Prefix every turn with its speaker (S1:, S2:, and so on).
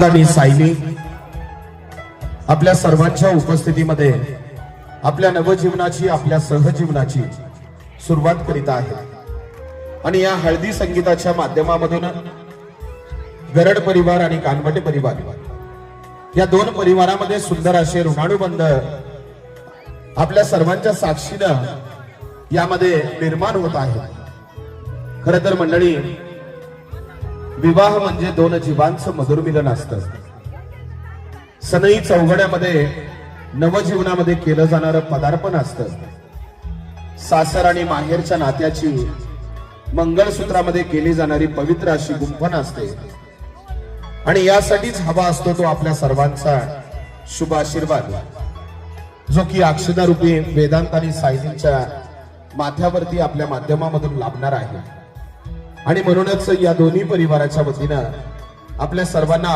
S1: आणि सायली आपल्या सर्वांच्या उपस्थितीमध्ये आपल्या नवजीवनाची आपल्या सहजीवनाची सुरुवात करीत आहे। आणि या हळदी संगीताच्या माध्यमामधून गरड परिवार आणि कानवटे परिवार या दोन परिवारामध्ये सुंदर असे ऋणानुबंध आपल्या सर्वांच्या साक्षीनं यामध्ये निर्माण होत आहे। खरं तर मंडळी, विवाह म्हणजे दोन जीवांचं मधुर मिलन असतं। सनई चौघड्यामध्ये नवजीवनामध्ये केलं जाणारं पदार्पण असतं। सासर आणि माहेरच्या नात्याची मंगळसूत्रामध्ये केली जाणारी पवित्र अशी गुंफण असते। आणि यासाठीच हवा असतो तो आपल्या सर्वांचा शुभ आशीर्वाद, जो की अक्षदा रूपी वेदांत आणि सायलीच्या माथ्यावरती आपल्या माध्यमामधून लाभणार आहे। आणि म्हणूनच या दोन्ही परिवाराच्या वतीनं आपल्या सर्वांना